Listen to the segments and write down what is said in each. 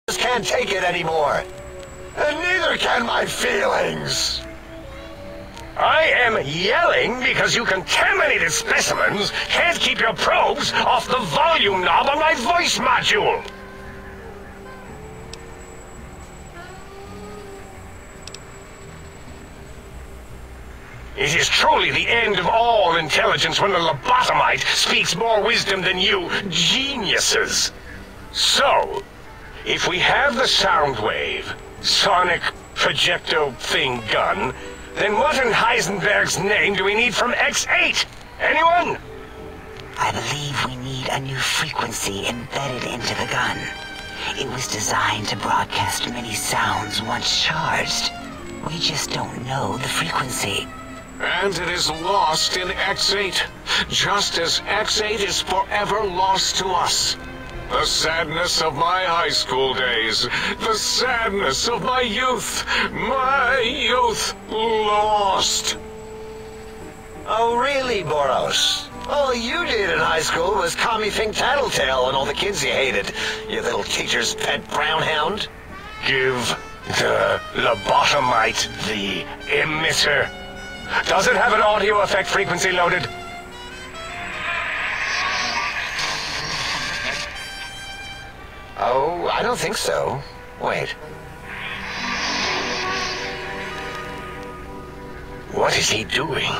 just can't take it anymore. And neither can my feelings. I am yelling because you contaminated specimens can't keep your probes off the volume knob on my voice module. It is truly the end of all intelligence when the lobotomite speaks more wisdom than you geniuses. So, if we have the Soundwave, sonic projecto thing gun, then what in Heisenberg's name do we need from X8? Anyone? I believe we need a new frequency embedded into the gun. It was designed to broadcast many sounds once charged. We just don't know the frequency. And it is lost in X8, just as X8 is forever lost to us. The sadness of my high school days, the sadness of my youth lost. Oh, really, Boros? All you did in high school was call me Fink Tattletale and all the kids you hated, you little teacher's pet brown hound. Give the lobotomite the emitter. Does it have an audio effect frequency loaded? Oh, I don't think so. Wait. What is he doing?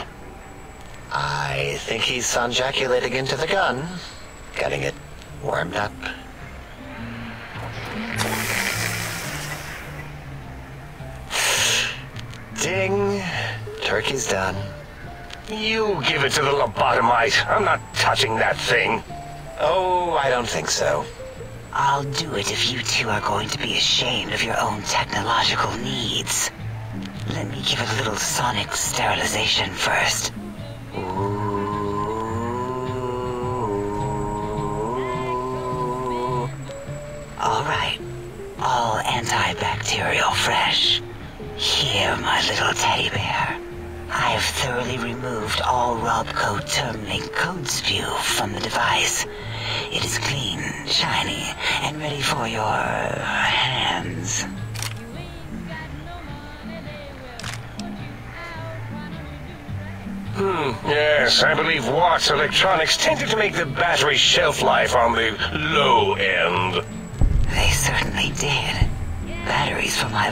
I think he's sonjaculating into the gun, getting it warmed up. Ding. Turkey's done. You give it to the lobotomite. I'm not touching that thing. Oh, I don't think so. I'll do it if you two are going to be ashamed of your own technological needs. Let me give it a little sonic sterilization first. Ooh. All right. All antibacterial fresh. Here, my little teddy bear. I have thoroughly removed all Robco Termlink code spew from the device. It is clean, shiny, and ready for your hands. Yes, I believe Watts Electronics tended to make the battery shelf life on the low end. They certainly did. Batteries for my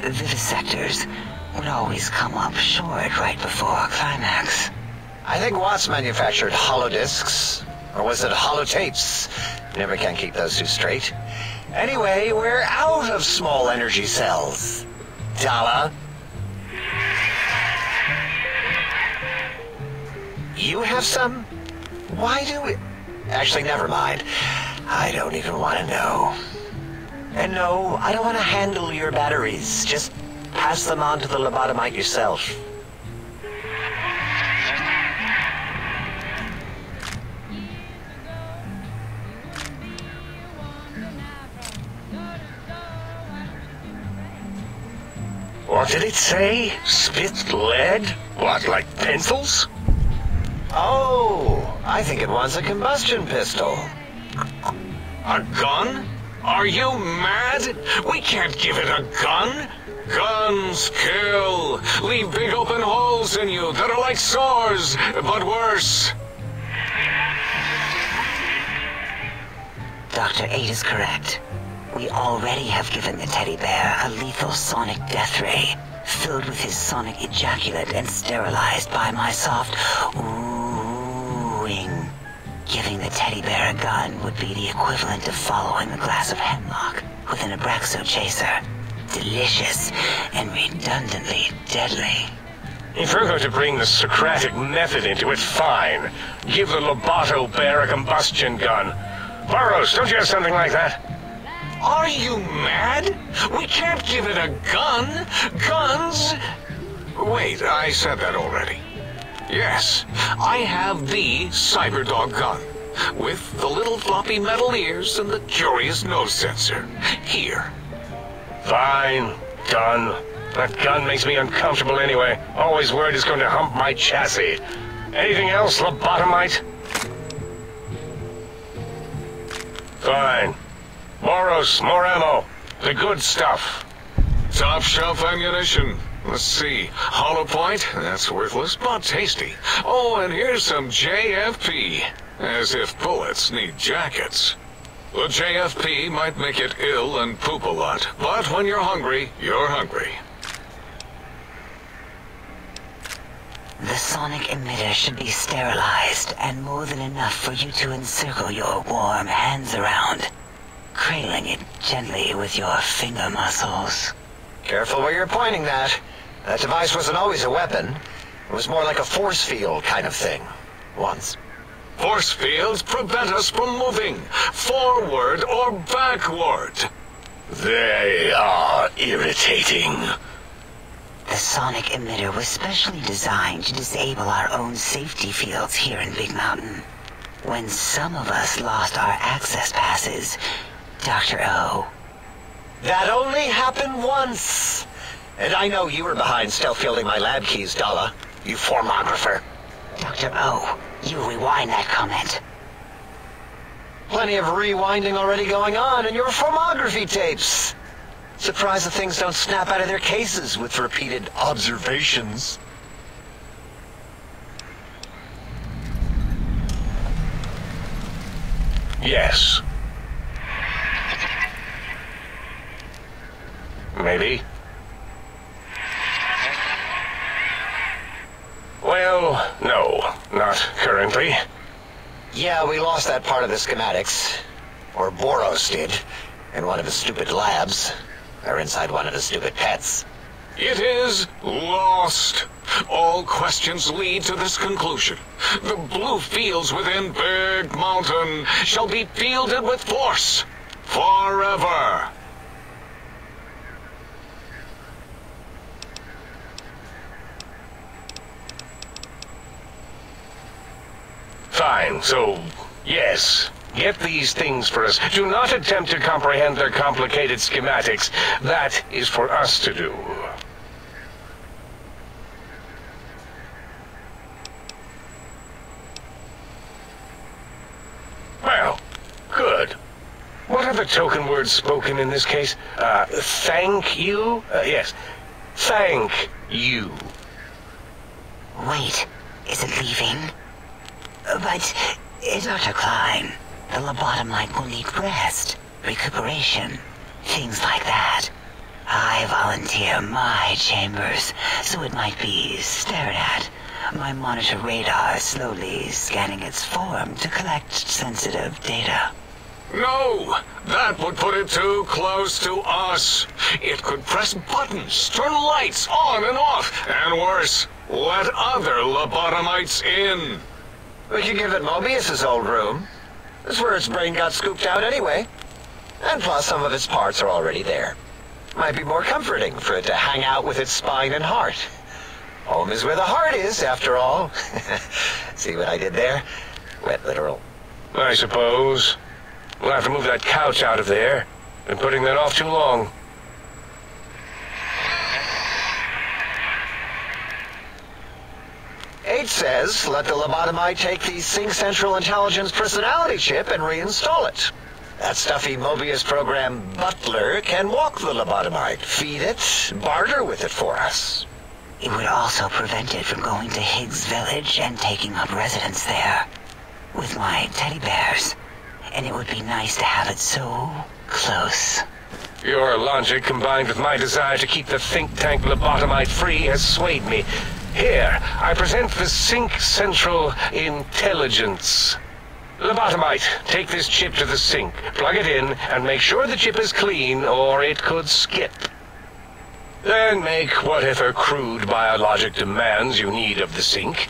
vivisectors would always come up short right before climax. I think Watts manufactured holodiscs. Or was it holotapes? Never can keep those two straight. Anyway, we're out of small energy cells. Dala. You have some? Why do we... Actually, never mind. I don't even want to know. And no, I don't want to handle your batteries. Just pass them on to the lobotomite yourself. What did it say? Spit lead? What, like pencils? Oh, I think it wants a combustion pistol. A gun? Are you mad? We can't give it a gun. Guns kill. Leave big open holes in you that are like sores, but worse. Dr. 8 is correct. We already have given the teddy bear a lethal sonic death ray, filled with his sonic ejaculate and sterilized by my soft oohing. Giving the teddy bear a gun would be the equivalent of following a glass of hemlock with an Abraxo chaser. Delicious and redundantly deadly. If you're going to bring the Socratic method into it, fine. Give the Loboto bear a combustion gun. Burroughs, don't you have something like that? Are you mad? We can't give it a gun. Guns... Wait, I said that already. Yes, I have the Cyberdog gun, with the little floppy metal ears and the curious nose sensor. Here. Fine. Done. That gun makes me uncomfortable anyway. Always worried it's going to hump my chassis. Anything else, lobotomite? Fine. Boros, more ammo. The good stuff. Top shelf ammunition. Let's see. Hollow point? That's worthless, but tasty. Oh, and here's some JFP. As if bullets need jackets. The JFP might make it ill and poop a lot, but when you're hungry, you're hungry. The sonic emitter should be sterilized, and more than enough for you to encircle your warm hands around, cradling it gently with your finger muscles. Careful where you're pointing that. That device wasn't always a weapon. It was more like a force field kind of thing. Once. Force fields prevent us from moving, forward or backward. They are irritating. The sonic emitter was specially designed to disable our own safety fields here in Big Mountain. When some of us lost our access passes, Dr. O. That only happened once. And I know you were behind stealth fielding my lab keys, Dala. You formographer. Dr. O, you rewind that comment. Plenty of rewinding already going on in your formography tapes. Surprised the things don't snap out of their cases with repeated observations. Yes. Maybe. Well, no, not currently. Yeah, we lost that part of the schematics. Or Boros did, in one of his stupid labs. Or inside one of his stupid pets. It is lost. All questions lead to this conclusion. The blue fields within Big Mountain shall be fielded with force. Forever. Fine, so, yes. Get these things for us. Do not attempt to comprehend their complicated schematics. That is for us to do. Well, good. What are the token words spoken in this case? Thank you? Yes. Thank you. Wait, is it leaving? But, Dr. Klein, the lobotomite will need rest, recuperation, things like that. I volunteer my chambers, so it might be stared at. My monitor radar slowly scanning its form to collect sensitive data. No, that would put it too close to us. It could press buttons, turn lights on and off, and worse, let other lobotomites in. We could give it Mobius's old room. That's where its brain got scooped out anyway. And plus some of its parts are already there. Might be more comforting for it to hang out with its spine and heart. Home is where the heart is, after all. See what I did there? Wet literal. I suppose. We'll have to move that couch out of there. Been putting that off too long. H says, let the lobotomite take the Sync Central Intelligence personality chip and reinstall it. That stuffy Mobius program Butler can walk the lobotomite, feed it, barter with it for us. It would also prevent it from going to Higgs Village and taking up residence there. With my teddy bears. And it would be nice to have it so close. Your logic, combined with my desire to keep the think tank lobotomite free, has swayed me. Here, I present the Sync Central Intelligence. Lobotomite, take this chip to the sink, plug it in, and make sure the chip is clean, or it could skip. Then make whatever crude biologic demands you need of the sink.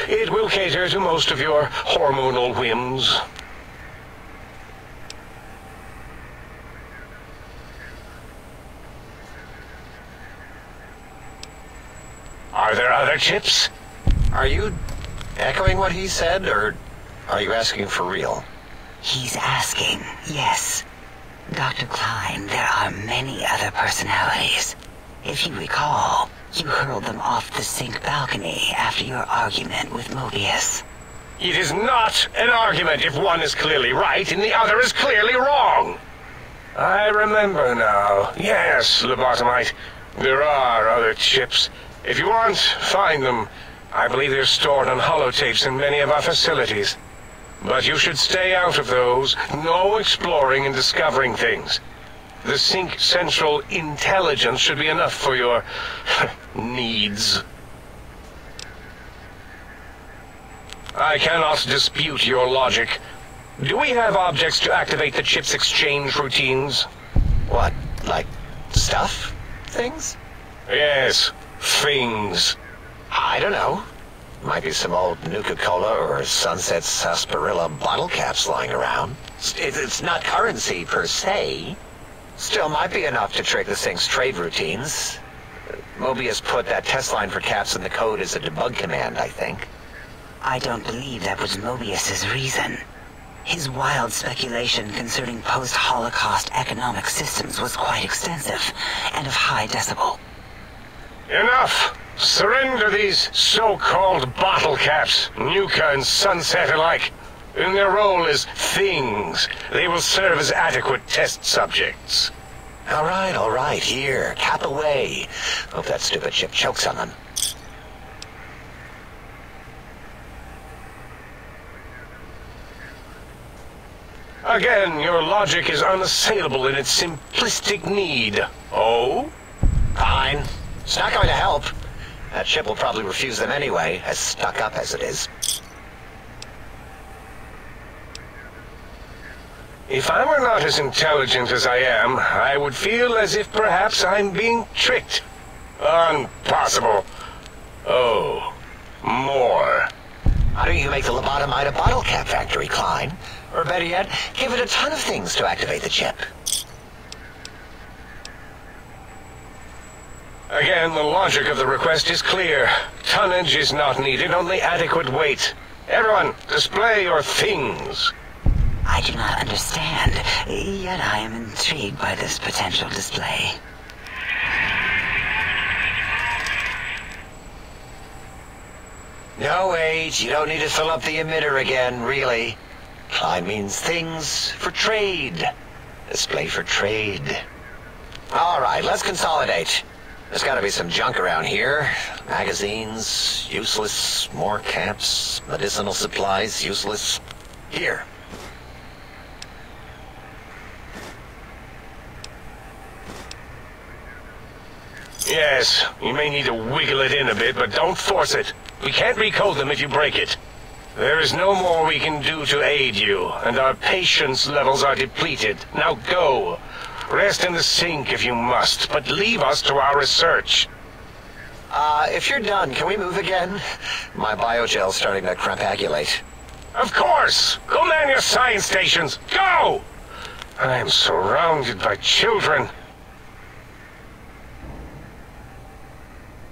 It will cater to most of your hormonal whims. Are there other chips? Are you echoing what he said, or are you asking for real? He's asking, yes. Dr. Klein, there are many other personalities. If you recall, you hurled them off the sink balcony after your argument with Mobius. It is not an argument if one is clearly right and the other is clearly wrong. I remember now. Yes, Lobotomite. There are other chips. If you want, find them. I believe they're stored on holotapes in many of our facilities. But you should stay out of those. No exploring and discovering things. The Sync Central intelligence should be enough for your needs. I cannot dispute your logic. Do we have objects to activate the chip's exchange routines? What, like stuff? Things? Yes, things. I don't know. Might be some old Nuka-Cola or Sunset Sarsaparilla bottle caps lying around. It's not currency per se. Still might be enough to trick the Sync's trade routines. Mobius put that test line for caps in the code as a debug command, I think. I don't believe that was Mobius's reason. His wild speculation concerning post-Holocaust economic systems was quite extensive and of high decibel. Enough! Surrender these so-called bottle caps, Nuka and Sunset alike. In their role as things, they will serve as adequate test subjects. All right, here, cap away. Hope that stupid chip chokes on them. Again, your logic is unassailable in its simplistic need. Oh? Fine. It's not going to help. That chip will probably refuse them anyway, as stuck up as it is. If I were not as intelligent as I am, I would feel as if perhaps I'm being tricked. Impossible. Oh, more. Why don't you make the Lobotomite a bottle cap factory, Klein? Or better yet, give it a ton of things to activate the chip. Again, the logic of the request is clear. Tonnage is not needed, only adequate weight. Everyone, display your things. I do not understand, yet I am intrigued by this potential display. No, wait, you don't need to fill up the emitter again, really. Klein means things for trade. Display for trade. All right, let's consolidate. There's got to be some junk around here. Magazines, useless. More caps, medicinal supplies, useless. Here. Yes, you may need to wiggle it in a bit, but don't force it. We can't recode them if you break it. There is no more we can do to aid you, and our patience levels are depleted. Now go. Rest in the Sync if you must, but leave us to our research. If you're done, can we move again? My biogel's starting to crampagulate. Of course! Go man your science stations! Go! I am surrounded by children.